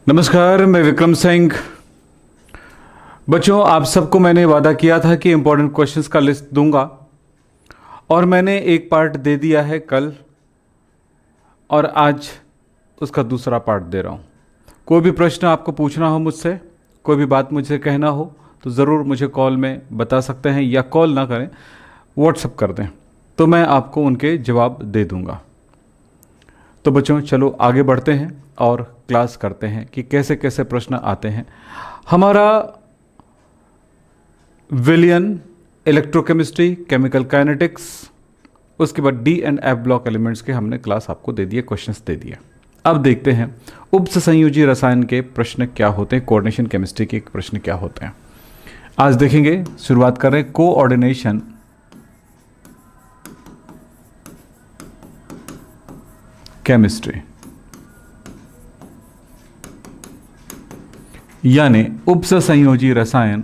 नमस्कार, मैं विक्रम सिंह। बच्चों, आप सबको मैंने वादा किया था कि इंपॉर्टेंट क्वेश्चंस का लिस्ट दूंगा और मैंने एक पार्ट दे दिया है कल और आज उसका दूसरा पार्ट दे रहा हूं। कोई भी प्रश्न आपको पूछना हो मुझसे, कोई भी बात मुझे कहना हो तो ज़रूर मुझे कॉल में बता सकते हैं, या कॉल ना करें, व्हाट्सएप कर दें तो मैं आपको उनके जवाब दे दूंगा। तो बच्चों, चलो आगे बढ़ते हैं और क्लास करते हैं कि कैसे कैसे प्रश्न आते हैं। हमारा विलियन, इलेक्ट्रोकेमिस्ट्री, केमिकल काइनेटिक्स, उसके बाद D and F block elements के हमने क्लास आपको दे दिए, क्वेश्चंस दे दिए। अब देखते हैं उपसंयोजी रसायन के प्रश्न क्या होते हैं, कोऑर्डिनेशन केमिस्ट्री के प्रश्न क्या होते हैं। आज देखेंगे, शुरुआत कर रहे हैं कोऑर्डिनेशन केमिस्ट्री, यानी उपसंयोजी रसायन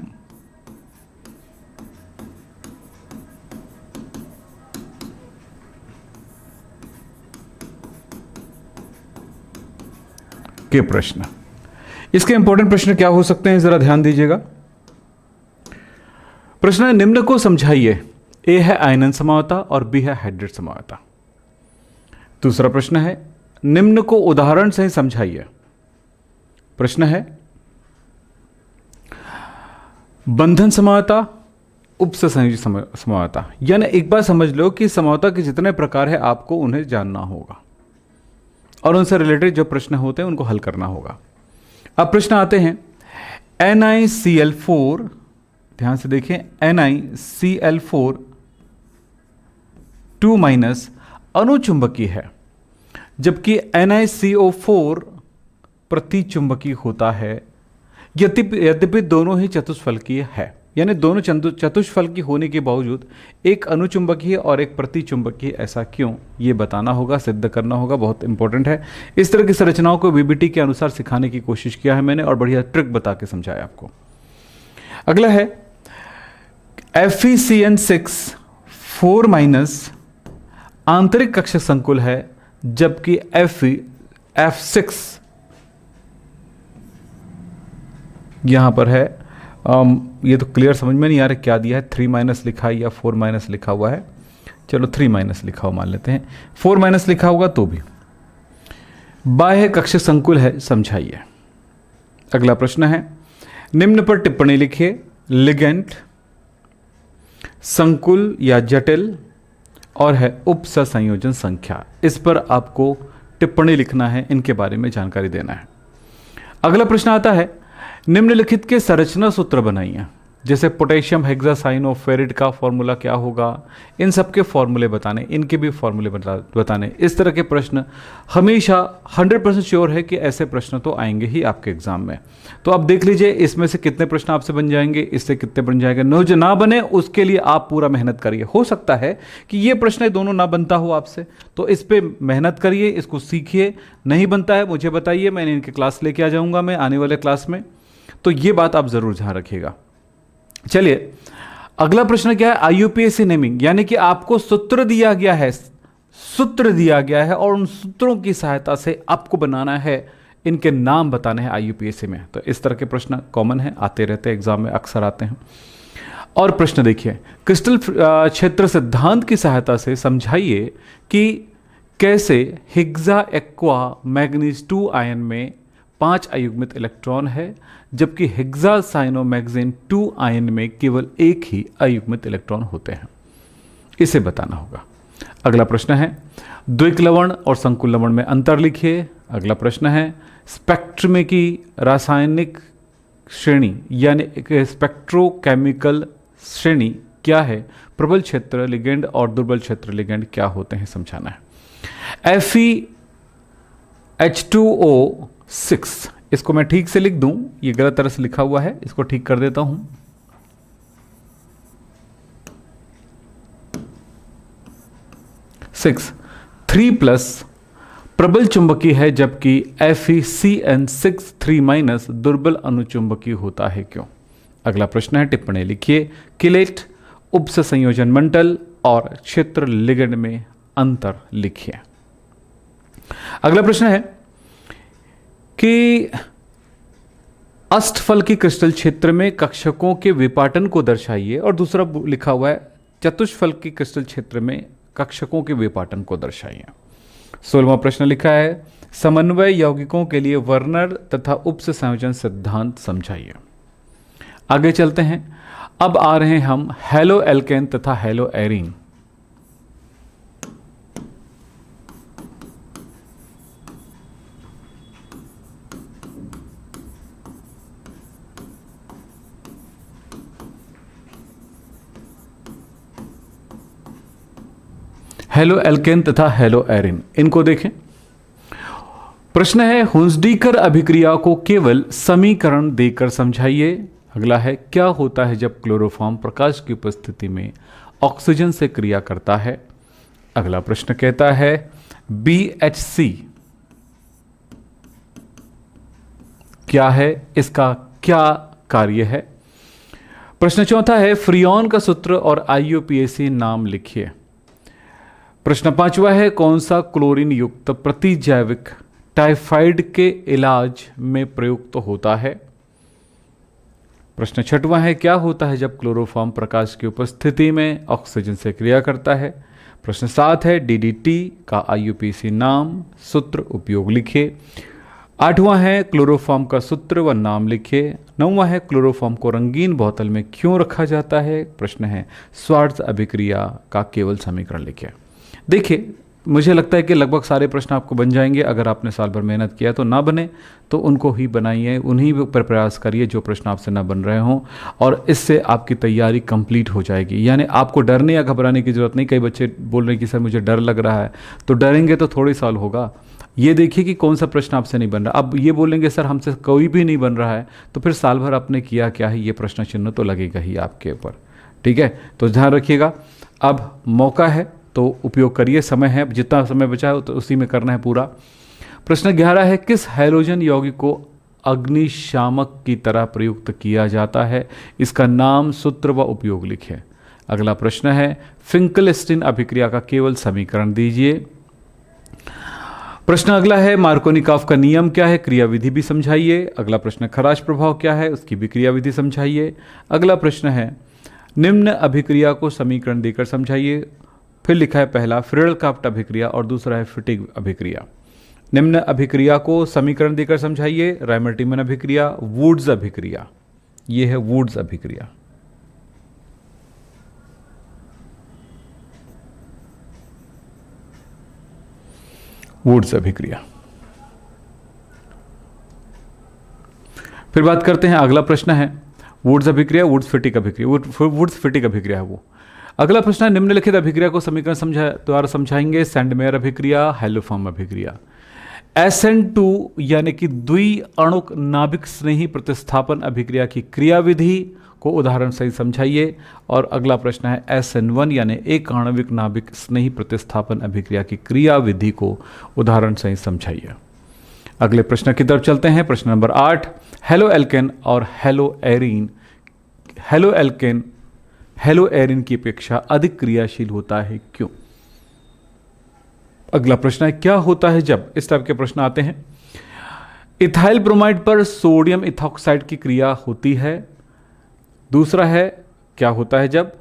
के प्रश्न। इसके इंपॉर्टेंट प्रश्न क्या हो सकते हैं, जरा ध्यान दीजिएगा। प्रश्न है, निम्न को समझाइए। ए है आयनन समझौता और बी है हाइड्रेट समझौता। दूसरा प्रश्न है, निम्न को उदाहरण से समझाइए। प्रश्न है, बंधन समझौता, उपसंयोजी समझौता। यानी एक बार समझ लो कि समझौता के जितने प्रकार है आपको उन्हें जानना होगा और उनसे रिलेटेड जो प्रश्न होते हैं उनको हल करना होगा। अब प्रश्न आते हैं, NiCl4, ध्यान से देखें, NiCl4 2- अनुचुंबकीय है, जबकि NiCO4 प्रतिचुंबकीय होता है। यद्यपि दोनों ही चतुष्फलकीय है, यानी दोनों चतुष्फलकीय होने के बावजूद एक अनुचुंबकीय और एक प्रतिचुंबकीय, ऐसा क्यों, ये बताना होगा, सिद्ध करना होगा, बहुत इंपॉर्टेंट है। इस तरह की संरचनाओं को बीबीटी के अनुसार सिखाने की कोशिश किया है मैंने और बढ़िया ट्रिक बता के समझाया आपको। अगला है FeCN6 4- आंतरिक कक्षक संकुल है, जबकि F6 यहां पर है। ये तो क्लियर समझ में नहीं आ रहा क्या दिया है, 3- लिखा है या 4- लिखा हुआ है। चलो 3- लिखा हुआ मान लेते हैं, 4- लिखा होगा तो भी। बाह्य कक्षक संकुल है, समझाइए। अगला प्रश्न है, निम्न पर टिप्पणी लिखिए। लिगेंड, संकुल या जटिल, और है उपसंयोजन संख्या। इस पर आपको टिप्पणी लिखना है, इनके बारे में जानकारी देना है। अगला प्रश्न आता है, निम्नलिखित के संरचना सूत्र बनाइए। जैसे पोटेशियम हेक्सासाइनोफेरिड का फॉर्मूला क्या होगा, इन सब के फॉर्मूले बताने, इनके भी फॉर्मूले बताने। इस तरह के प्रश्न हमेशा 100% श्योर है कि ऐसे प्रश्न तो आएंगे ही आपके एग्जाम में। तो अब देख लीजिए इसमें से कितने प्रश्न आपसे बन जाएंगे, इससे कितने बन जाएंगे। जो ना बने उसके लिए आप पूरा मेहनत करिए। हो सकता है कि ये प्रश्न दोनों ना बनता हो आपसे, तो इस पर मेहनत करिए, इसको सीखिए। नहीं बनता है मुझे बताइए, मैंने इनकी क्लास लेके आ जाऊंगा मैं आने वाले क्लास में। तो ये बात आप जरूर ध्यान रखिएगा। चलिए, अगला प्रश्न क्या है, IUPAC नेमिंग, यानी कि आपको सूत्र दिया गया है और उन सूत्रों की सहायता से आपको बनाना है, इनके नाम बताने हैं IUPAC में। तो इस तरह के प्रश्न कॉमन है, आते रहते हैं एग्जाम में, अक्सर आते हैं। और प्रश्न देखिए, क्रिस्टल क्षेत्र सिद्धांत की सहायता से समझाइए कि कैसे हेक्सा एक्वा मैग्नीज 2 आयन में 5 अयुग्मित इलेक्ट्रॉन है, जबकि हेक्सासाइनोमैग्नीज 2 आयन में केवल एक ही अयुग्मित इलेक्ट्रॉन होते हैं। इसे बताना होगा। अगला प्रश्न है, द्विक लवण और संकुल लवण में अंतर लिखिए। अगला प्रश्न है, स्पेक्ट्रम की रासायनिक श्रेणी यानी स्पेक्ट्रोकेमिकल श्रेणी क्या है। प्रबल क्षेत्र लिगेंड और दुर्बल क्षेत्र लिगेंड क्या होते हैं, समझाना है। FeH2O6, इसको मैं ठीक से लिख दूं, ये गलत तरह से लिखा हुआ है, इसको ठीक कर देता हूं। सिक्स 3+ प्रबल चुंबकीय है, जबकि FeCN6 3- दुर्बल अनुचुंबकीय होता है, क्यों। अगला प्रश्न है, टिप्पणी लिखिए। किलेट, उपसंयोजन मंडल और क्षेत्र लिगेंड में अंतर लिखिए। अगला प्रश्न है कि अष्टफल की क्रिस्टल क्षेत्र में कक्षकों के विपाटन को दर्शाइए, और दूसरा लिखा हुआ है चतुष्फल की क्रिस्टल क्षेत्र में कक्षकों के विपाटन को दर्शाइए। 16वां प्रश्न लिखा है समन्वय यौगिकों के लिए वर्नर तथा उपस संयोजन सिद्धांत समझाइए। आगे चलते हैं। अब आ रहे हैं हम हेलो एल्केन तथा हेलो एरीन। हेलो एल्केन तथा हेलो एरिन, इनको देखें। प्रश्न है हुंसडीकर अभिक्रिया को केवल समीकरण देकर समझाइए। अगला है क्या होता है जब क्लोरोफॉर्म प्रकाश की उपस्थिति में ऑक्सीजन से क्रिया करता है। अगला प्रश्न कहता है BHC क्या है, इसका क्या कार्य है। प्रश्न चौथा है फ्रियॉन का सूत्र और IUPAC नाम लिखिए। प्रश्न पांचवा है कौन सा क्लोरीन युक्त प्रतिजैविक टाइफाइड के इलाज में प्रयुक्त होता है। प्रश्न छठवां है क्या होता है जब क्लोरोफॉर्म प्रकाश की उपस्थिति में ऑक्सीजन से क्रिया करता है। प्रश्न 7 है DDT का IUPAC नाम सूत्र उपयोग लिखिए। 8वां है क्लोरोफॉर्म का सूत्र व नाम लिखिए। 9वां है क्लोरोफॉर्म को रंगीन बोतल में क्यों रखा जाता है। प्रश्न है स्वार्ट्ज अभिक्रिया का केवल समीकरण लिखिए। देखिए मुझे लगता है कि लगभग सारे प्रश्न आपको बन जाएंगे। अगर आपने साल भर मेहनत किया तो ना बने तो उनको ही बनाइए, उन्हीं पर प्रयास करिए जो प्रश्न आपसे ना बन रहे हों, और इससे आपकी तैयारी कंप्लीट हो जाएगी। यानी आपको डरने या घबराने की ज़रूरत नहीं। कई बच्चे बोल रहे हैं कि सर मुझे डर लग रहा है, तो डरेंगे तो थोड़े साल होगा। ये देखिए कि कौन सा प्रश्न आपसे नहीं बन रहा। अब ये बोलेंगे सर हमसे कोई भी नहीं बन रहा है, तो फिर साल भर आपने किया क्या है, ये प्रश्न चिन्ह तो लगेगा ही आपके ऊपर। ठीक है, तो ध्यान रखिएगा। अब मौका है तो उपयोग करिए, समय है, जितना समय बचा है तो उसी में करना है पूरा। प्रश्न 11 है किस हैलोजन यौगिक को अग्निशामक की तरह प्रयुक्त किया जाता है। इसका नाम सूत्र व उपयोग लिखें। अगला प्रश्न है फिंकलस्टीन अभिक्रिया का केवल समीकरण दीजिए। प्रश्न अगला है मार्कोनिकॉफ का नियम क्या है, क्रियाविधि भी समझाइए। अगला प्रश्न खराश प्रभाव क्या है, उसकी भी क्रियाविधि समझाइए। अगला प्रश्न है निम्न अभिक्रिया को समीकरण देकर समझाइए। फिर लिखा है पहला फ्रेडल-काफ्ट अभिक्रिया और दूसरा है फिटिग अभिक्रिया। निम्न अभिक्रिया को समीकरण देकर समझाइए। रायमर्टिमन अभिक्रिया, वुड्स अभिक्रिया, ये है वुड्स अभिक्रिया। वुड्स अभिक्रिया। फिर बात करते हैं, अगला प्रश्न है वुड्स अभिक्रिया, वुड्स फिटिग अभिक्रिया, वुड्स फिटिग अभिक्रिया है वो। अगला प्रश्न है निम्नलिखित अभिक्रिया को समीकरण द्वारा समझाएंगे। सैंडमेयर अभिक्रिया, हेलोफॉर्म अभिक्रिया। SN2 यानी कि द्विअणुक नाभिक स्नेही प्रतिस्थापन अभिक्रिया की क्रियाविधि को उदाहरण सहित समझाइए। और अगला प्रश्न है SN1 यानी एक आणविक नाभिक स्नेही प्रतिस्थापन अभिक्रिया की क्रियाविधि को उदाहरण सहित समझाइए। अगले प्रश्न की तरफ चलते हैं। प्रश्न नंबर 8 हेलो एल्केन और hello arene, halo alkane hello Erin की अपेक्षा अधिक क्रियाशील होता है क्यों। अगला प्रश्न है क्या होता है जब, इस टाइप के प्रश्न आते हैं। इथाइल ब्रोमाइड पर सोडियम इथॉक्साइड की क्रिया होती है। दूसरा है क्या होता है जब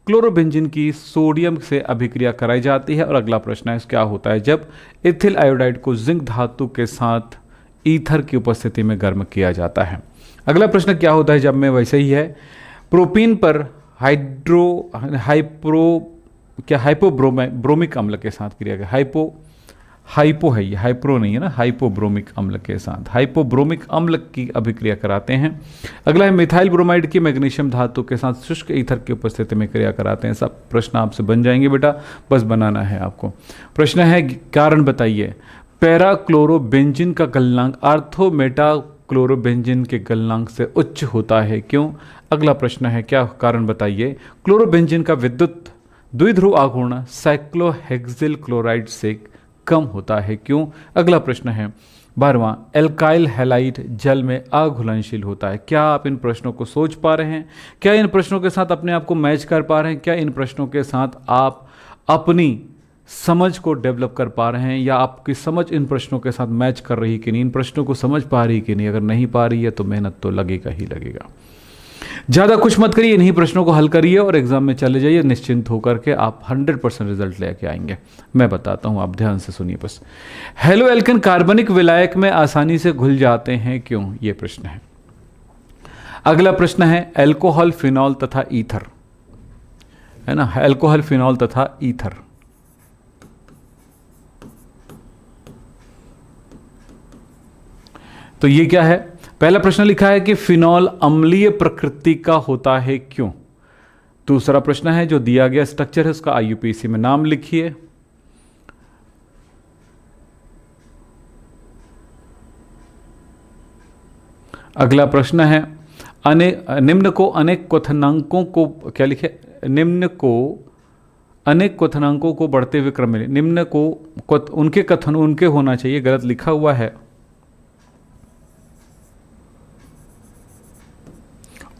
क्लोरोबेंजीन की सोडियम से अभिक्रिया कराई जाती है। और अगला प्रश्न है क्या होता है जब इथिल आयोडाइड को जिंक धातु के साथ ईथर की उपस्थिति में गर्म किया जाता है। अगला प्रश्न क्या होता है जब में वैसे ही है प्रोपीन पर हाइपोब्रोमिक अम्ल के साथ क्रिया कर, हाइपो है ये, हाइप्रो नहीं है ना, हाइपोब्रोमिक अम्ल के साथ हाइपोब्रोमिक अम्ल की अभिक्रिया कराते हैं। अगला है मिथाइल ब्रोमाइड की मैग्नीशियम धातु के साथ शुष्क ईथर की उपस्थिति में क्रिया कराते हैं। सब प्रश्न आपसे बन जाएंगे बेटा, बस बनाना है आपको। प्रश्न है कारण बताइए। पैराक्लोरोबेंजीन का गलनांक आर्थोमेटा क्लोरोबेंजीन के गलनांक से उच्च होता है क्यों। अगला प्रश्न है क्या कारण बताइए। क्लोरोबेंजीन का विद्युत द्विध्रुव आघूर्ण साइक्लोहेक्सिल क्लोराइड से कम होता है क्यों। अगला प्रश्न है 12वां एल्काइल हैलाइड जल में अघुलनशील होता है। क्या आप इन प्रश्नों को सोच पा रहे हैं, क्या इन प्रश्नों के साथ अपने आप को मैच कर पा रहे हैं, क्या इन प्रश्नों के साथ आप अपनी समझ को डेवलप कर पा रहे हैं, या आपकी समझ इन प्रश्नों के साथ मैच कर रही कि नहीं, इन प्रश्नों को समझ पा रही कि नहीं। अगर नहीं पा रही है तो मेहनत तो लगेगा ही लगेगा। ज़्यादा कुछ मत करिए, इन्हीं प्रश्नों को हल करिए और एग्जाम में चले जाइए, निश्चिंत होकर के आप 100% रिजल्ट लेके आएंगे। मैं बताता हूं, आप ध्यान से सुनिए बस। हेलो एल्केन कार्बनिक विलायक में आसानी से घुल जाते हैं क्यों, ये प्रश्न है। अगला प्रश्न है अल्कोहल, फिनॉल तथा ईथर, है ना, अल्कोहल, फिनॉल तथा ईथर। तो ये क्या है? पहला प्रश्न लिखा है कि फिनॉल अम्लीय प्रकृति का होता है क्यों। दूसरा प्रश्न है जो दिया गया स्ट्रक्चर है उसका आईयूपीएसी में नाम लिखिए। अगला प्रश्न है निम्न को अनेक क्वथनांकों को, क्या लिखे, निम्न को अनेक क्वथनांकों को बढ़ते हुए क्रम में, निम्न को उनके कथन उनके होना चाहिए, गलत लिखा हुआ है,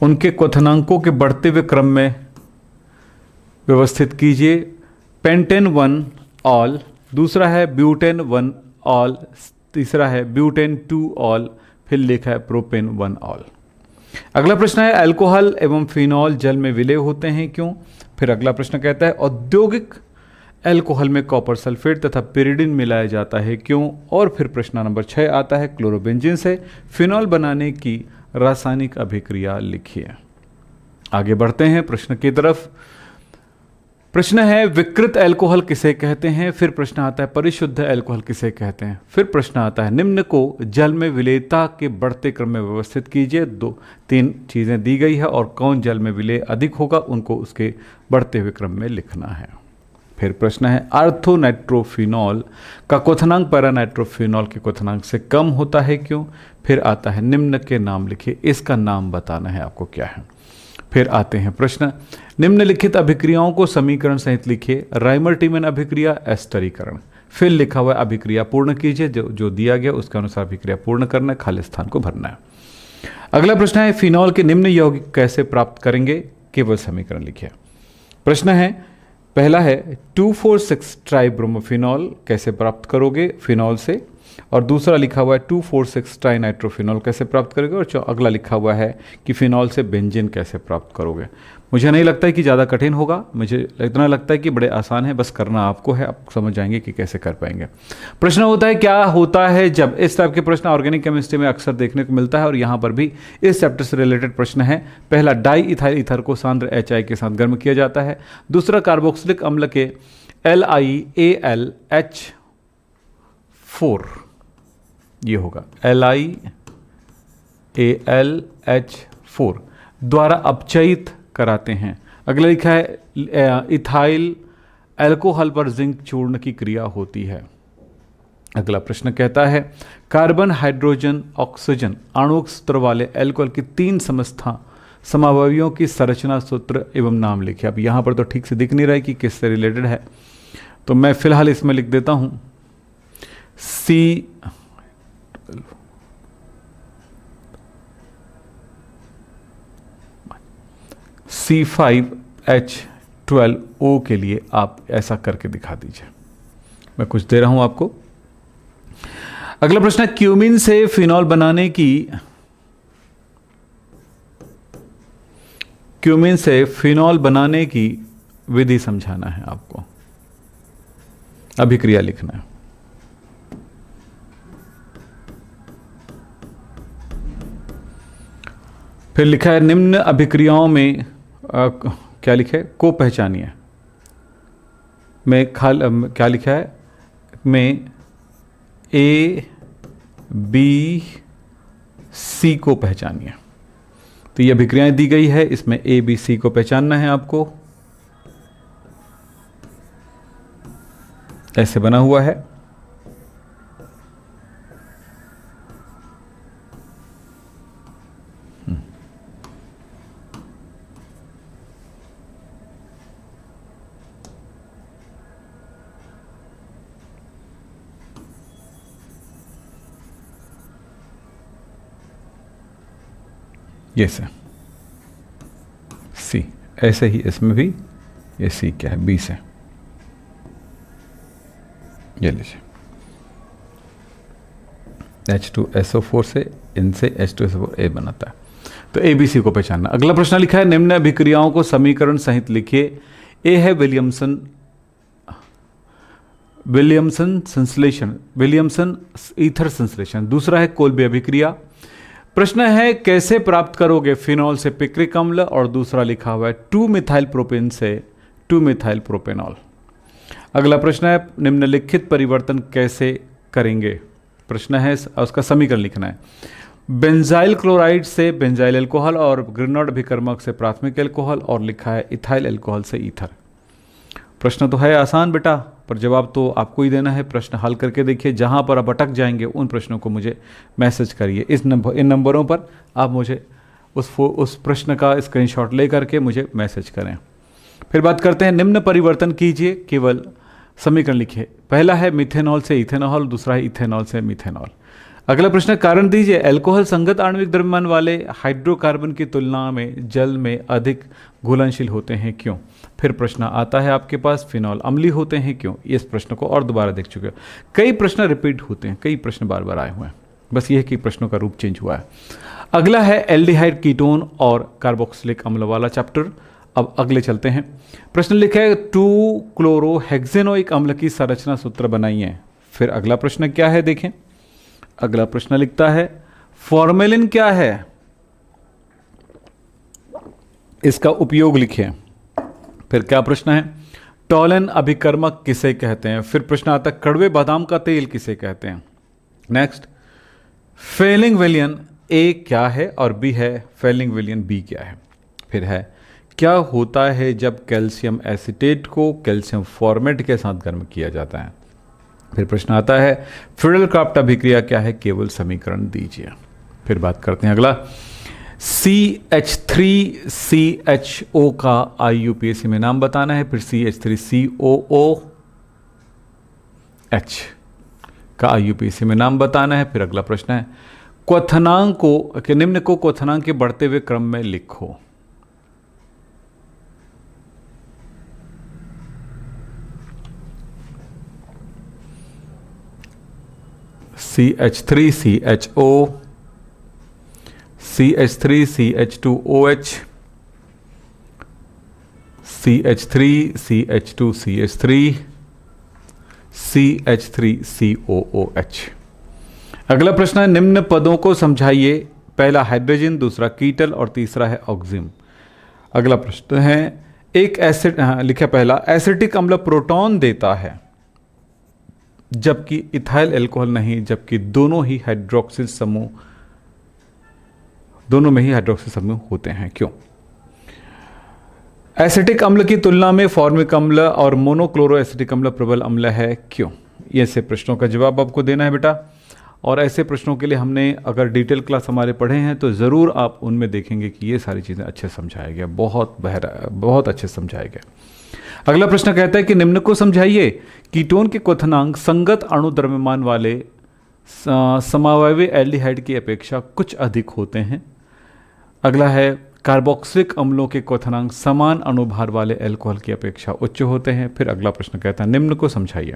उनके क्वथनांकों के बढ़ते हुए क्रम में व्यवस्थित कीजिए। पेंटेन 1 ऑल, दूसरा है ब्यूटेन 1 ऑल, तीसरा है ब्यूटेन 2 ऑल, फिर लिखा है प्रोपेन 1 ऑल। अगला प्रश्न है अल्कोहल एवं फिनॉल जल में विलय होते हैं क्यों। फिर अगला प्रश्न कहता है औद्योगिक अल्कोहल में कॉपर सल्फेट तथा पिरिडिन मिलाया जाता है क्यों। और फिर प्रश्न नंबर 6 आता है क्लोरोबेंजीन से फिनॉल बनाने की रासायनिक अभिक्रिया लिखिए। आगे बढ़ते हैं प्रश्न की तरफ। प्रश्न है विकृत अल्कोहल किसे कहते हैं। फिर प्रश्न आता है परिशुद्ध अल्कोहल किसे कहते हैं। फिर प्रश्न आता है निम्न को जल में विलेयता के बढ़ते क्रम में व्यवस्थित कीजिए। 2-3 चीजें दी गई है और कौन जल में विलेय अधिक होगा उनको उसके बढ़ते हुए क्रम में लिखना है। फिर प्रश्न है आर्थोनाइट्रोफिनॉल का क्वथनांक पैरानाइट्रोफिनॉल के क्वथनांक से कम होता है क्यों। फिर आता है निम्न के नाम लिखिए, इसका नाम बताना है आपको क्या है। फिर आते हैं प्रश्न निम्नलिखित अभिक्रियाओं को समीकरण सहित लिखिए। राइमर टीमन अभिक्रिया, एस्टरीकरण। फिर लिखा हुआ अभिक्रिया पूर्ण कीजिए, जो दिया गया उसके अनुसार अभिक्रिया पूर्ण करना है, खाली स्थान को भरना है। अगला प्रश्न है फिनॉल के निम्न यौगिक कैसे प्राप्त करेंगे, केवल समीकरण लिखिए। प्रश्न है पहला है 2,4,6 ट्राइब्रोमोफिनॉल कैसे प्राप्त करोगे फिनॉल से, और दूसरा लिखा हुआ है 2,4,6 ट्राइनाइट्रोफिनॉल कैसे प्राप्त करोगे, और अगला लिखा हुआ है कि फिनॉल से बेंजीन कैसे प्राप्त करोगे। मुझे नहीं लगता है कि ज़्यादा कठिन होगा, मुझे इतना लगता है कि बड़े आसान है, बस करना आपको है, आप समझ जाएंगे कि कैसे कर पाएंगे। प्रश्न होता है क्या होता है जब, इस टाइप के प्रश्न ऑर्गेनिक केमिस्ट्री में अक्सर देखने को मिलता है और यहाँ पर भी इस चैप्टर से रिलेटेड प्रश्न है। पहला डाई इथाइल ईथर को सांद्र HI के साथ गर्म किया जाता है। दूसरा कार्बोक्सिलिक अम्ल के LiAlH4, ये होगा LiAlH4 द्वारा अपचयित कराते हैं। अगला लिखा है इथाइल अल्कोहल पर जिंक चूर्ण की क्रिया होती है। अगला प्रश्न कहता है कार्बन हाइड्रोजन ऑक्सीजन आणुक सूत्र वाले अल्कोहल की 3 समावयवियों की संरचना सूत्र एवं नाम लिखे। अब यहां पर तो ठीक से दिख नहीं रहा है कि किससे रिलेटेड है, तो मैं फिलहाल इसमें लिख देता हूं C5H12O के लिए आप ऐसा करके दिखा दीजिए। मैं कुछ दे रहा हूं आपको। अगला प्रश्न है क्यूमिन से फिनॉल बनाने की विधि समझाना है आपको, अभिक्रिया लिखना है। फिर लिखा है निम्न अभिक्रियाओं में क्या लिखे को पहचानिए। में क्या लिखा है में ABC को पहचानिए। तो ये अभिक्रियाएं दी गई है, इसमें ABC को पहचानना है आपको। ऐसे बना हुआ है। ये से C, ऐसे ही इसमें भी ये C क्या है B से। ये लीजिए, H2SO4 से इनसे H2SO4 बनाता है। तो ABC को पहचानना। अगला प्रश्न लिखा है निम्न अभिक्रियाओं को समीकरण सहित लिखिए। ए है विलियमसन संश्लेषण, विलियमसन ईथर संश्लेषण। दूसरा है कोल्बे अभिक्रिया। प्रश्न है कैसे प्राप्त करोगे फिनॉल से पिक्रिक अम्ल, और दूसरा लिखा हुआ है 2 मिथाइल प्रोपेन से 2 मिथाइल प्रोपेनॉल। अगला प्रश्न है निम्नलिखित परिवर्तन कैसे करेंगे। प्रश्न है उसका समीकरण लिखना है। बेंजाइल क्लोराइड से बेंजाइल एल्कोहल और ग्रिनॉड अभिकर्मक से प्राथमिक एल्कोहल, और लिखा है इथाइल एल्कोहल से ईथर। प्रश्न तो है आसान बेटा, पर जवाब तो आपको ही देना है। प्रश्न हल करके देखिए, जहां पर आप अटक जाएंगे उन प्रश्नों को मुझे मैसेज करिए। इन नंबरों पर आप मुझे उस प्रश्न का स्क्रीनशॉट ले करके मुझे मैसेज करें। फिर बात करते हैं निम्न परिवर्तन कीजिए, केवल समीकरण लिखिए। पहला है मिथेनॉल से इथेनॉल, दूसरा है इथेनॉल से मिथेनॉल। अगला प्रश्न कारण दीजिए। अल्कोहल संगत आणविक द्रव्यमान वाले हाइड्रोकार्बन की तुलना में जल में अधिक घुलनशील होते हैं, क्यों? फिर प्रश्न आता है आपके पास फिनॉल अम्लीय होते हैं, क्यों? इस प्रश्न को और दोबारा देख चुके हो। कई प्रश्न रिपीट होते हैं, कई प्रश्न बार बार आए हुए हैं, बस यह कि प्रश्नों का रूप चेंज हुआ है। अगला है एल्डिहाइड कीटोन और कार्बोक्सिलिक अम्ल वाला चैप्टर। अब अगले चलते हैं। प्रश्न लिखा है 2 क्लोरोहेक्सेनोइक अम्ल की संरचना सूत्र बनाइए। फिर अगला प्रश्न क्या है देखें। अगला प्रश्न लिखता है फॉर्मेलिन क्या है, इसका उपयोग लिखिए। फिर क्या प्रश्न है टॉलन अभिकर्मक किसे कहते हैं। फिर प्रश्न आता है कड़वे बादाम का तेल किसे कहते हैं। नेक्स्ट फेलिंग विलियन ए क्या है और बी है फेलिंग विलियन बी क्या है। फिर है क्या होता है जब कैल्शियम एसीटेट को कैल्शियम फॉर्मेट के साथ गर्म किया जाता है। फिर प्रश्न आता है फ्रीडल क्राफ्ट अभिक्रिया क्या है, केवल समीकरण दीजिए। फिर बात करते हैं अगला CH3CHO का IUPAC में नाम बताना है। फिर CH3COOH का IUPAC में नाम बताना है। फिर अगला प्रश्न है क्वथनांक को निम्न को क्वथनांक के बढ़ते हुए क्रम में लिखो। CH3CHO, CH3CH2OH, CH3CH2CH3, CH3COOH। अगला प्रश्न है निम्न पदों को समझाइए। पहला हाइड्रोजन, दूसरा कीटल और तीसरा है ऑक्सिम। अगला प्रश्न है एक एसिड लिखा पहला एसिटिक अम्ल प्रोटॉन देता है जबकि इथाइल अल्कोहल नहीं, जबकि दोनों में ही हाइड्रोक्सिल समूह होते हैं, क्यों? एसिटिक अम्ल की तुलना में फॉर्मिक अम्ल और मोनोक्लोरो एसिटिक अम्ल प्रबल अम्ल है, क्यों? ये से प्रश्नों का जवाब आपको देना है बेटा। और ऐसे प्रश्नों के लिए हमने अगर डिटेल क्लास हमारे पढ़े हैं तो ज़रूर आप उनमें देखेंगे कि ये सारी चीज़ें अच्छे समझाया गया, बहुत अच्छे समझाया गया। अगला प्रश्न कहता है कि निम्न को समझाइए। कीटोन के क्वथनांक संगत अणु द्रव्यमान वाले समावयवी एल्डिहाइड की अपेक्षा कुछ अधिक होते हैं। अगला है कार्बोक्सिलिक अम्लों के क्वथनांक समान अणुभार वाले अल्कोहल की अपेक्षा उच्च होते हैं। फिर अगला प्रश्न कहता है निम्न को समझाइए।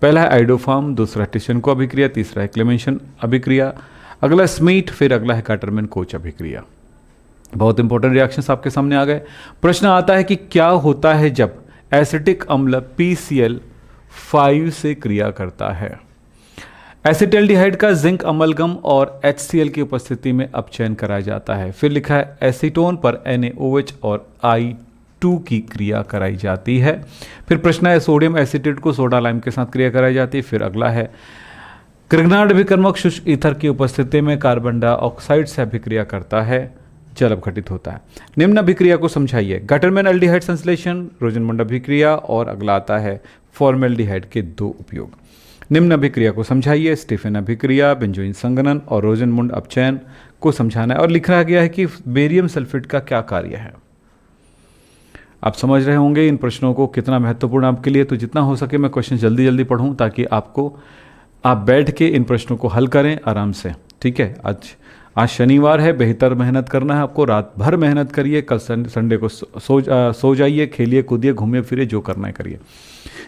पहला है आइडोफार्म, दूसरा टिशनको अभिक्रिया, तीसरा है क्लेमेंशन अभिक्रिया, अगला स्मीट, फिर अगला है काटरमैन कोच अभिक्रिया। बहुत इंपॉर्टेंट रिएक्शंस आपके सामने आ गए। प्रश्न आता है कि क्या होता है जब एसिटिक अम्ल PCl5 से क्रिया करता है। एसिटल्डिहाइड का जिंक अमलगम और HCl की उपस्थिति में अपचयन कराया जाता है। फिर लिखा है एसीटोन पर NaOH और I2 की क्रिया कराई जाती है। फिर प्रश्न है सोडियम एसीटेट को सोडा लाइम के साथ क्रिया कराई जाती है। फिर अगला है ग्रिग्नार्ड अभिकर्मक शुष्क ईथर की उपस्थिति में कार्बन डाइऑक्साइड से अभिक्रिया करता है, जल अपघटित होता है। निम्न अभिक्रिया को समझाइए। गटरमैन अल्डिहाइड संश्लेषण, रोजनमुंड अभिक्रिया, और अगला आता है फॉर्मेल्डिहाइड के 2 उपयोग। निम्न अभिक्रिया को समझाइए। स्टीफन अभिक्रिया, बेंजोइन संघनन और रोजनमुंड अपचयन को समझाना है। और लिखा गया है कि बेरियम सल्फेट का क्या कार्य है। आप समझ रहे होंगे इन प्रश्नों को कितना महत्वपूर्ण आपके लिए। तो जितना हो सके मैं क्वेश्चन जल्दी जल्दी पढ़ूं ताकि आप बैठ के इन प्रश्नों को हल करें आराम से, ठीक है। आज शनिवार है, बेहतर मेहनत करना है आपको, रात भर मेहनत करिए। कल संडे को सो जाइए, खेलिए कूदिए, घूमिए फिरिए, जो करना है करिए।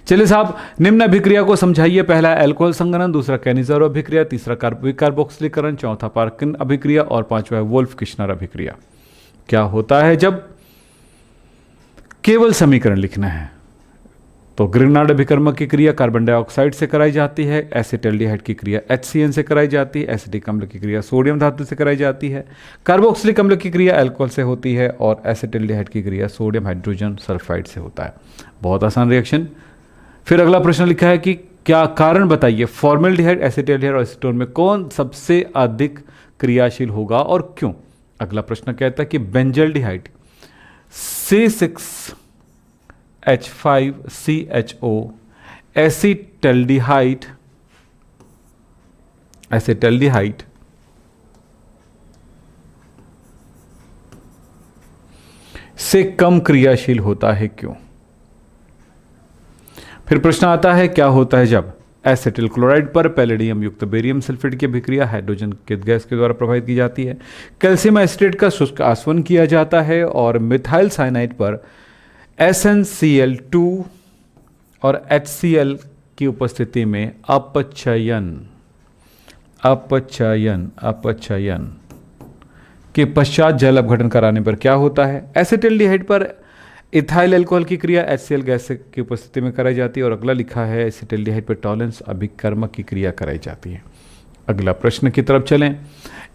चलिए साहब, निम्न अभिक्रिया को समझाइए। पहला अल्कोहल संघनन, दूसरा कैनिज़ारो अभिक्रिया, तीसरा कार्बोक्सिलीकरण, चौथा पार्किन अभिक्रिया और पांचवा है वोल्फ किश्नर अभिक्रिया। क्या होता है जब केवल समीकरण लिखना है? तो ग्रिग्नार्ड अभिकर्मक की क्रिया कार्बन डाइऑक्साइड से कराई जाती है, एसिटाल्डिहाइड की क्रिया HCN से कराई जाती है, एसिटिक अम्ल की क्रिया सोडियम धातु से कराई जाती है, कार्बोक्सिलिक अम्ल की क्रिया अल्कोहल से होती है और एसिटाल्डिहाइड की क्रिया सोडियम हाइड्रोजन सल्फाइड से होता है। बहुत आसान रिएक्शन। फिर अगला प्रश्न लिखा है कि क्या कारण बताइए, फॉर्मेल्डिहाइड, एसिटाल्डिहाइड और एसीटोन में कौन सबसे अधिक क्रियाशील होगा और क्यों? अगला प्रश्न कहता है कि बेंजल्डिहाइड C6H5CHO, एसिटल्डिहाइड से कम क्रियाशील होता है, क्यों? फिर प्रश्न आता है क्या होता है जब एसिटिल क्लोराइड पर पैलेडियम युक्त बेरियम सल्फेट की अभिक्रिया हाइड्रोजन के गैस के द्वारा प्रभावित की जाती है, कैल्शियम एसिटेट का शुष्क आसवन किया जाता है और मिथाइल साइनाइड पर SnCl2 और HCl की उपस्थिति में अपचयन के पश्चात जल अपघटन कराने पर क्या होता है? एसिटाल्डिहाइड पर इथाइल अल्कोहल की क्रिया HCl गैस की उपस्थिति में कराई जाती है और अगला लिखा है एसिटाल्डिहाइड पर टॉलेंस अभिकर्मक की क्रिया कराई जाती है। अगला प्रश्न की तरफ चलें।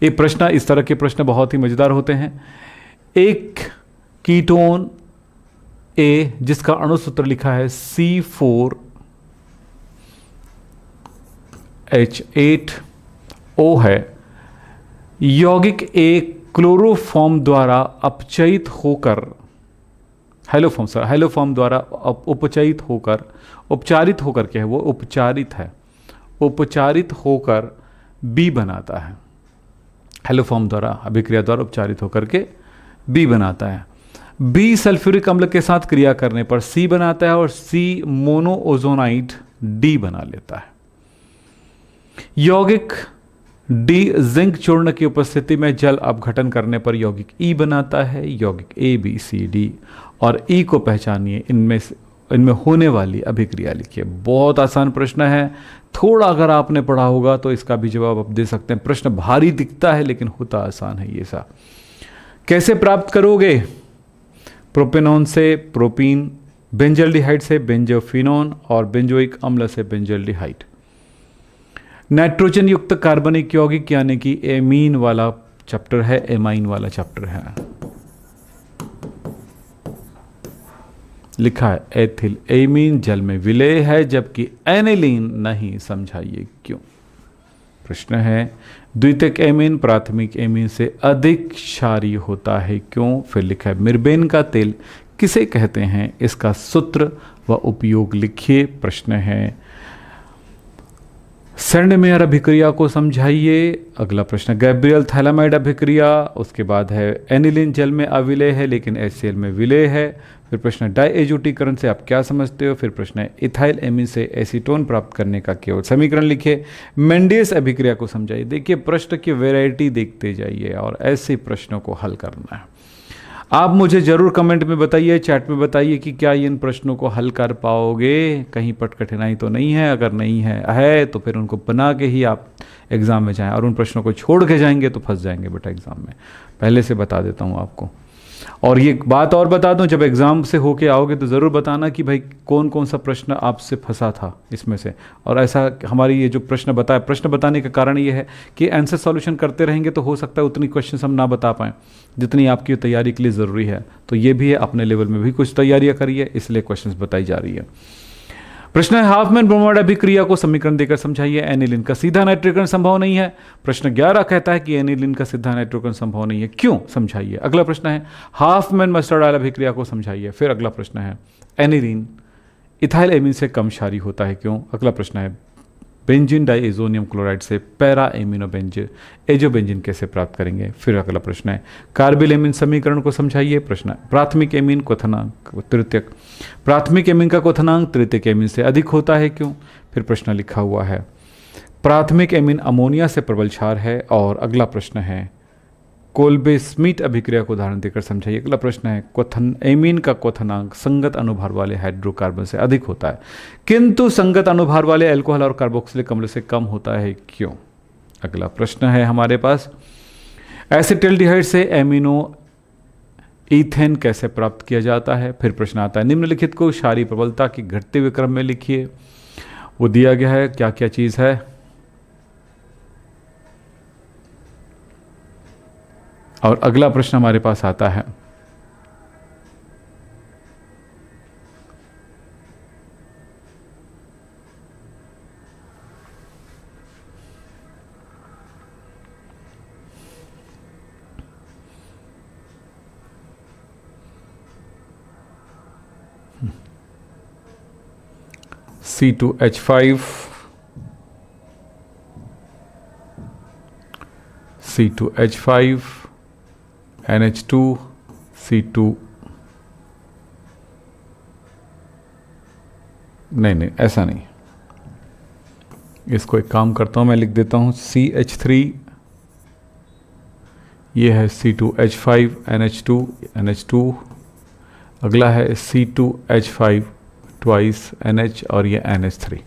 ये प्रश्न, इस तरह के प्रश्न बहुत ही मजेदार होते हैं। एक कीटोन A जिसका अणुसूत्र लिखा है C4H8O है, यौगिक A क्लोरोफॉर्म द्वारा अपचयित होकर हेलोफॉर्म द्वारा उपचयित होकर, उपचारित होकर क्या है वो? उपचारित होकर B बनाता है। हेलोफॉर्म द्वारा अभिक्रिया द्वारा उपचारित होकर के B बनाता है। B सल्फ्यूरिक अम्ल के साथ क्रिया करने पर C बनाता है और C मोनोओजोनाइड D बना लेता है। यौगिक D जिंक चूर्ण की उपस्थिति में जल अपघटन करने पर यौगिक E बनाता है। यौगिक A, B, C, D और E को पहचानिए, इनमें होने वाली अभिक्रिया लिखिए। बहुत आसान प्रश्न है। थोड़ा अगर आपने पढ़ा होगा तो इसका भी जवाब आप दे सकते हैं। प्रश्न भारी दिखता है लेकिन होता आसान है ये सा। कैसे प्राप्त करोगे? प्रोपेनॉन से प्रोपीन, बेंजल्डिहाइड से बेंजोफिनोन और बेंजोइक अम्ल से बेंजल्डिहाइड। नाइट्रोजन युक्त कार्बनिक यौगिक यानी कि एमीन वाला चैप्टर है, एमाइन वाला चैप्टर है। लिखा है एथिल एमीन जल में विलेय है जबकि एनिलीन नहीं, समझाइए क्यों? प्रश्न है द्वितीयक एमीन प्राथमिक एमीन से अधिक क्षारीय होता है, क्यों? फिर लिखा है मिर्बेन का तेल किसे कहते हैं, इसका सूत्र व उपयोग लिखिए। प्रश्न है सेंडमेयर अभिक्रिया को समझाइए। अगला प्रश्न गैब्रियल थैलामाइड अभिक्रिया, उसके बाद है एनिलीन जल में अविलेय है लेकिन HCl में विलेय है। फिर प्रश्न डाइएजुटीकरण से आप क्या समझते हो? फिर प्रश्न है इथाइल एमीन से एसीटोन प्राप्त करने का केवल समीकरण लिखे। मेंडियस अभिक्रिया को समझाइए। देखिए प्रश्न की वैरायटी देखते जाइए और ऐसे प्रश्नों को हल करना है। आप मुझे जरूर कमेंट में बताइए, चैट में बताइए कि क्या इन प्रश्नों को हल कर पाओगे, कहीं पर कठिनाई तो नहीं है। अगर नहीं है तो फिर उनको बना के ही आप एग्ज़ाम में जाएं, और उन प्रश्नों को छोड़ के जाएंगे तो फंस जाएंगे बेटा एग्ज़ाम में। पहले से बता देता हूँ आपको। और ये बात और बता दूं, जब एग्ज़ाम से होके आओगे तो ज़रूर बताना कि भाई कौन कौन सा प्रश्न आपसे फंसा था इसमें से। और ऐसा हमारी ये जो प्रश्न बताने का कारण ये है कि आंसर सॉल्यूशन करते रहेंगे तो हो सकता है उतनी क्वेश्चन हम ना बता पाएँ जितनी आपकी तैयारी के लिए ज़रूरी है। तो ये भी है, अपने लेवल में भी कुछ तैयारियाँ करिए, इसलिए क्वेश्चन बताई जा रही है। प्रश्न है हाफमैन ब्रोमाइड अभिक्रिया को समीकरण देकर समझाइए। एनिलीन का सीधा नाइट्रोकरण संभव नहीं है। प्रश्न 11 कहता है कि एनिलीन का सीधा नाइट्रोकरण संभव नहीं है, क्यों? समझाइए। अगला प्रश्न है हाफमैन मस्टर्ड ऑयल अभिक्रिया को समझाइए। फिर अगला प्रश्न है एनिलीन इथाइल एमीन से कम क्षारीय होता है, क्यों? अगला प्रश्न है बेंजीन डाइएजोनियम क्लोराइड से पैरा एजोबेंजीन कैसे प्राप्त करेंगे? फिर अगला प्रश्न है कार्बिल एमीन समीकरण को समझाइए। प्रश्न प्राथमिक एमीन क्वथनांक तृतीयक, प्राथमिक एमीन का क्वथनांक तृतीयक एमीन से अधिक होता है, क्यों? फिर प्रश्न लिखा हुआ है प्राथमिक एमीन अमोनिया से प्रबल क्षार है। और अगला प्रश्न है कोल्बे स्मिथ अभिक्रिया को उदाहरण देकर समझाइए। अगला प्रश्न है क्वथन एमीन का क्वथनांक संगत अनुभार वाले हाइड्रोकार्बन से अधिक होता है किंतु संगत अनुभार वाले अल्कोहल और कार्बोक्सिलिक अम्ल से कम होता है, क्यों? अगला प्रश्न है हमारे पास एसिटिल्डिहाइड से एमिनो ईथेन कैसे प्राप्त किया जाता है। फिर प्रश्न आता है निम्नलिखित को क्षारीय प्रबलता की घटते हुए क्रम में लिखिए। वो दिया गया है, क्या क्या चीज है। और अगला प्रश्न हमारे पास आता है C2H5 C2H5 NH2 C2 नहीं ऐसा नहीं, इसको एक काम करता हूँ मैं लिख देता हूँ CH3, ये है C2H5 NH2, अगला है C2H5 ट्वाइस NH और ये NH3।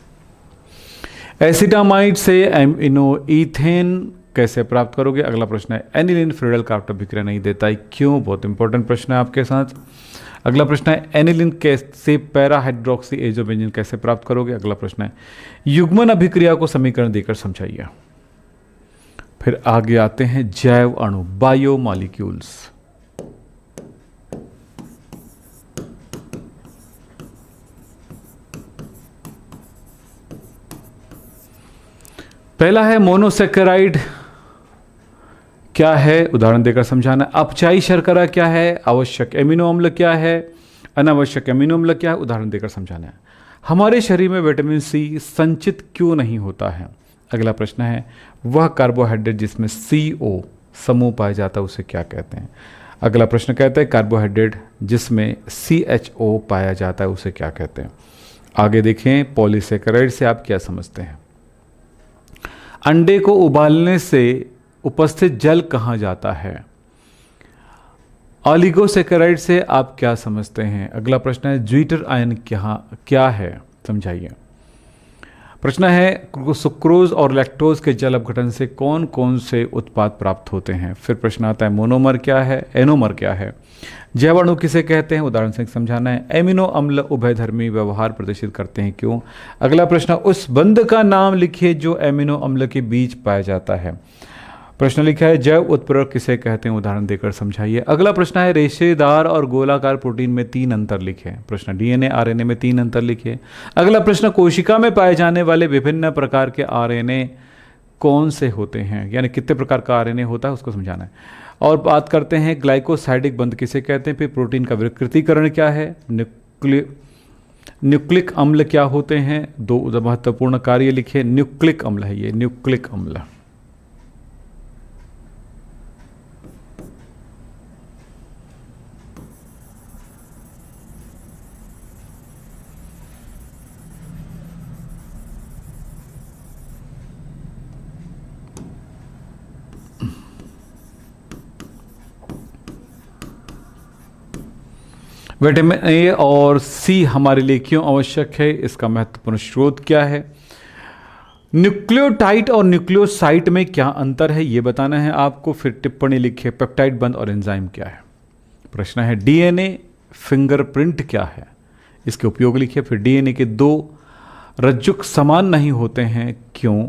एसिटामाइड से एमिनो ईथेन कैसे प्राप्त करोगे। अगला प्रश्न है एनिलीन फ्रीडल कार्बन अभिक्रिया नहीं देता है, क्यों? बहुत इंपॉर्टेंट प्रश्न है आपके साथ। अगला प्रश्न है एनिलीन कैसे पैरा हाइड्रोक्सी एजोबेंजीन कैसे प्राप्त करोगे। अगला प्रश्न है युग्मन अभिक्रिया को समीकरण देकर समझाइए। फिर आगे आते हैं जैव अणु बायोमॉलिक्यूल्स। पहला है मोनोसेकेराइड क्या है, उदाहरण देकर समझाना। अपचायी शर्करा क्या है, आवश्यक एमिनो अम्ल क्या है, अनावश्यक एमिनो अम्ल क्या है, उदाहरण देकर समझाना है। हमारे शरीर में विटामिन सी संचित क्यों नहीं होता है। अगला प्रश्न है वह कार्बोहाइड्रेट जिसमें CO समूह पाया जाता है उसे क्या कहते हैं। अगला प्रश्न कहता है कार्बोहाइड्रेट जिसमें CHO पाया जाता है उसे क्या कहते हैं। आगे देखें पॉलीसेकेराइड से आप क्या समझते हैं। अंडे को उबालने से उपस्थित जल कहाँ जाता है। ऑलिगोसेकेराइड से आप क्या समझते हैं। अगला प्रश्न है ज्वीटर आयन क्या है, समझाइए। प्रश्न है सुक्रोज और लैक्टोज के जल अपघटन से कौन कौन से उत्पाद प्राप्त होते हैं। फिर प्रश्न आता है मोनोमर क्या है, एनोमर क्या है, जैव अणु किसे कहते हैं, उदाहरण से समझाना है। एमिनो अम्ल उभयधर्मी व्यवहार प्रदर्शित करते हैं, क्यों। अगला प्रश्न उस बंध का नाम लिखिए जो एमिनो अम्ल के बीच पाया जाता है। प्रश्न लिखा है जैव उत्प्रेरक किसे कहते हैं, उदाहरण देकर समझाइए। अगला प्रश्न है रेशेदार और गोलाकार प्रोटीन में 3 अंतर लिखे। प्रश्न DNA RNA में 3 अंतर लिखे। अगला प्रश्न कोशिका में पाए जाने वाले विभिन्न प्रकार के RNA कौन से होते हैं, यानी कितने प्रकार का RNA होता है उसको समझाना है। और बात करते हैं ग्लाइकोसाइडिक बंध किसे कहते हैं। फिर प्रोटीन का विकृतीकरण क्या है, न्यूक्लिक अम्ल क्या होते हैं। 2 महत्वपूर्ण कार्य लिखे। न्यूक्लिक अम्ल है ये, न्यूक्लिक अम्ल। विटामिन A और C हमारे लिए क्यों आवश्यक है, इसका महत्वपूर्ण स्रोत क्या है। न्यूक्लियोटाइड और न्यूक्लियोसाइड में क्या अंतर है ये बताना है आपको। फिर टिप्पणी लिखिए पेप्टाइड बंध और एंजाइम क्या है। प्रश्न है DNA फिंगरप्रिंट क्या है, इसके उपयोग लिखिए। फिर DNA के 2 रज्जुक समान नहीं होते हैं, क्यों,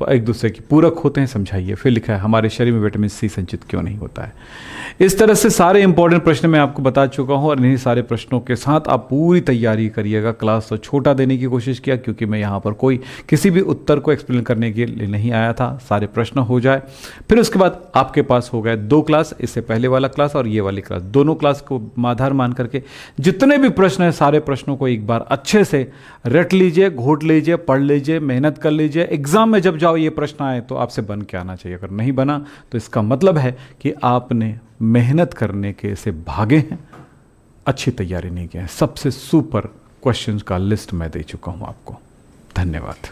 एक दूसरे की पूरक होते हैं, समझाइए। फिर लिखा है हमारे शरीर में विटामिन C संचित क्यों नहीं होता है। इस तरह से सारे इंपॉर्टेंट प्रश्न मैं आपको बता चुका हूं और इन्हीं सारे प्रश्नों के साथ आप पूरी तैयारी करिएगा। क्लास तो छोटा देने की कोशिश किया क्योंकि मैं यहाँ पर कोई किसी भी उत्तर को एक्सप्लेन करने के लिए नहीं आया था। सारे प्रश्न हो जाए फिर उसके बाद आपके पास हो गए 2 क्लास, इससे पहले वाला क्लास और ये वाली क्लास, दोनों क्लास को आधार मान करके जितने भी प्रश्न हैं सारे प्रश्नों को एक बार अच्छे से रट लीजिए, घोट लीजिए, पढ़ लीजिए, मेहनत कर लीजिए। एग्जाम में जब जाओ ये प्रश्न आए तो आपसे बन के आना चाहिए। अगर नहीं बना तो इसका मतलब है कि आपने मेहनत करने के से भागे हैं, अच्छी तैयारी नहीं की है। सबसे सुपर क्वेश्चंस का लिस्ट मैं दे चुका हूं आपको। धन्यवाद।